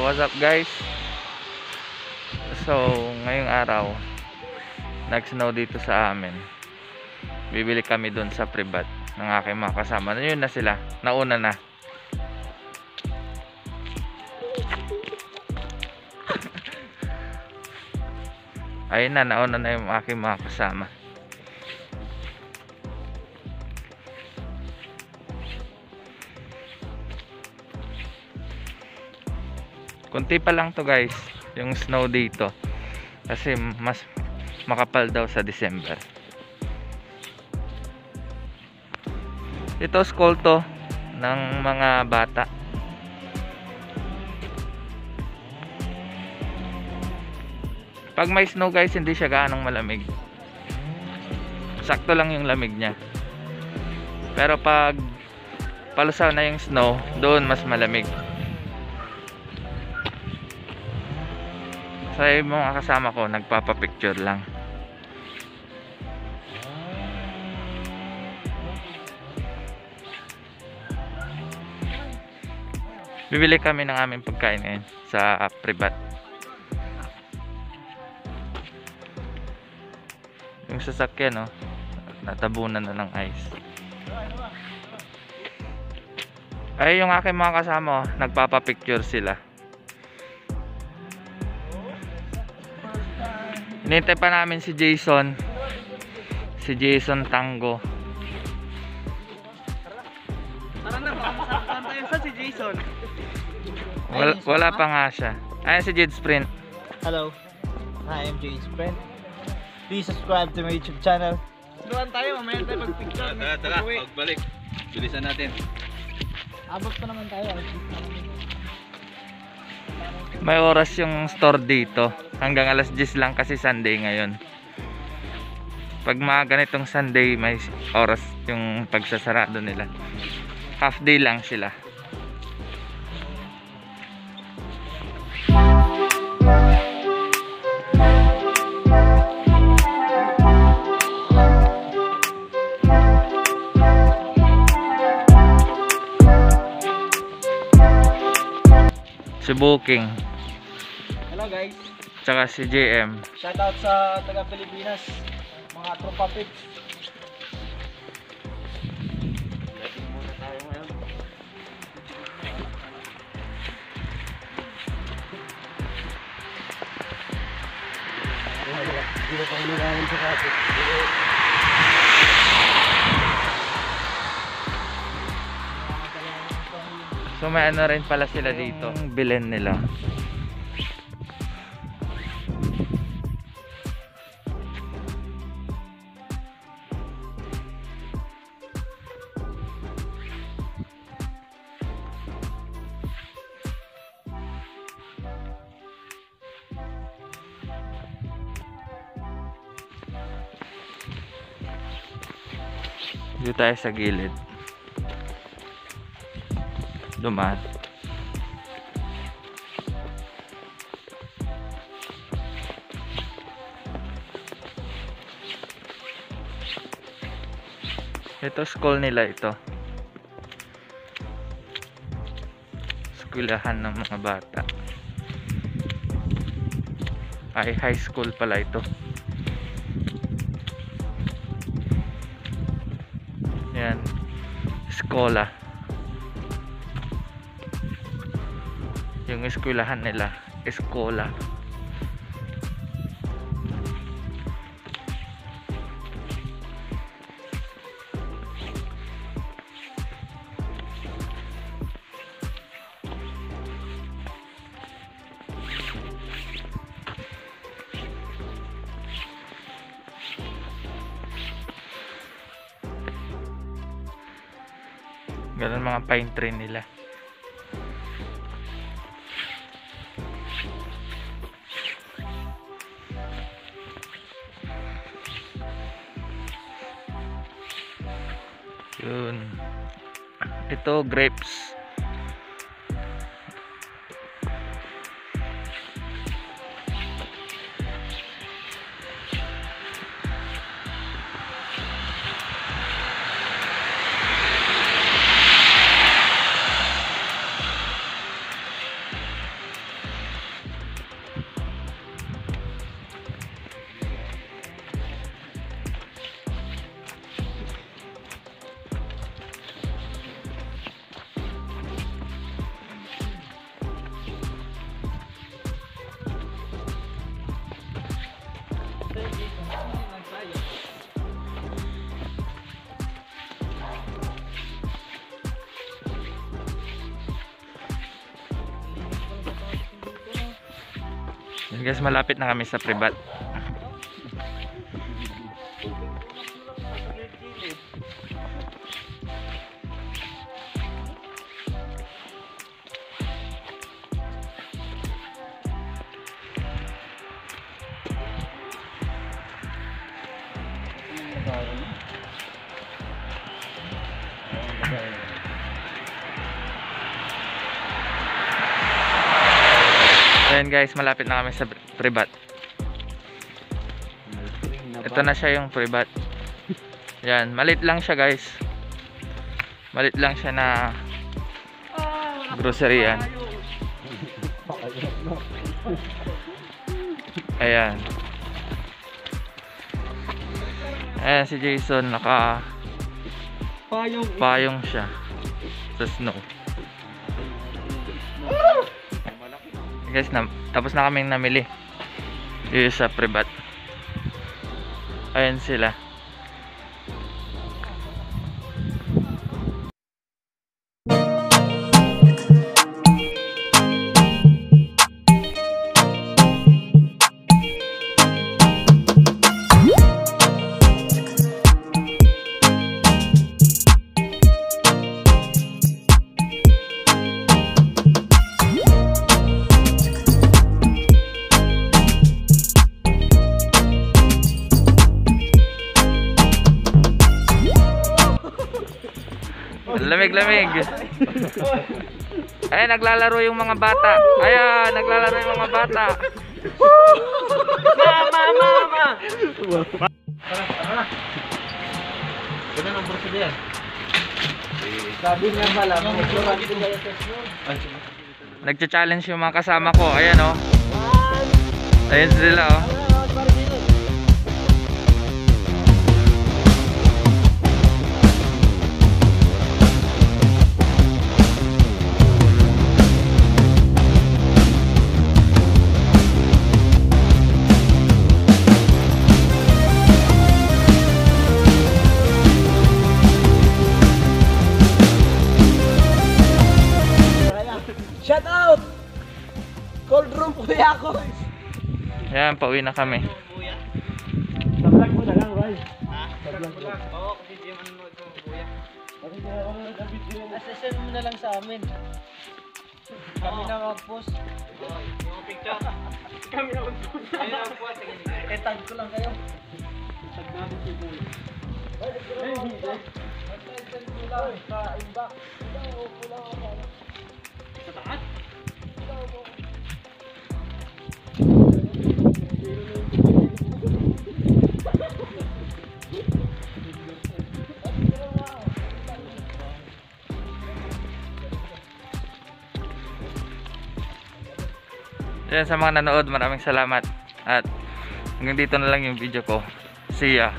what's up guys? So, ngayong araw nag-snow dito sa amin. Bibili kami dun sa Privat ng aking mga kasama. Yun na sila, nauna na. Ayun na, nauna na yung aking mga kasama. Kunti pa lang to guys, yung snow dito. Kasi mas makapal daw sa December. Ito school to ng mga bata. Pag may snow guys, hindi siya gaanong malamig. Sakto lang yung lamig niya. Pero pag palusaw na yung snow, doon mas malamig. So yung mga kasama ko nagpapapicture lang. Bibili kami ng aming pagkain ngayon sa Privat. Yung sasakyan natabunan na ng ice. Ay yung aking mga kasama nagpapapicture sila. Hinintay pa namin si Jason Tango. Si Jason. Wala pa nga siya. Ayan si Jade Sprint. Hello, I am Jade Sprint. Please subscribe to my YouTube channel. Doon tayo, mamaya tayo mag-picture. Tara, magbalik. Bilisan natin. Abot pa naman tayo. May oras yung store dito. Hanggang alas 10 lang kasi Sunday ngayon. Pag mga ganitong Sunday, may oras yung pagsasarado nila. Half day lang sila. Si Booking. Hello guys. Tsaka si JM. Shoutout sa taga Pilipinas. Mga tropa pics. Letting muna tayo ngayon. Hindi na pang nilangin sa kapit. So may ano rin pala sila dito. Bilhin nila. Dito tayo sa gilid. Dumaan. Ito school nila ito. Eskwelahan ng mga bata. Ay high school pala ito. Yan. Eskola. Yung eskwelahan nila, eskola. Ganun mga pine tree nila. Yun. Ito grapes. Yan guys, malapit na kami sa Privat. Ayan guys, malapit na kami sa Privat. Ito na siya yung Privat. Yan, malit lang siya guys. Malit lang siya na grocery yan. Ayan. Ayan si Jason, naka payong siya sa snow. Guys, tapos na kaming namili dito sa Privat. Ayan sila. Lamig-lamig. Ay, naglalaro yung mga bata. Ayan, naglalaro yung mga bata. Mama! Tara. Ganun ang procedure yan. Sabi nga pala, Nagcha-challenge yung mga kasama ko. Ayan oh. Ayan sila oh. Shout out! Cold room kuya ako. Ayan, pauwi na kami. Sa-vlog mo na lang, Roy. Ha? Sa-vlog mo lang. Oo, kasi di man mo ito kuya. Assession mo na lang sa amin. Kami na mag-post. Yung picture. Kami na mag-post. Kami na mag-post. Tag ko lang kayo. Tag namin si Boy. Sa inbox. Sa taas? Yan, sa mga nanood, maraming salamat. At hanggang dito na lang yung video ko. See ya.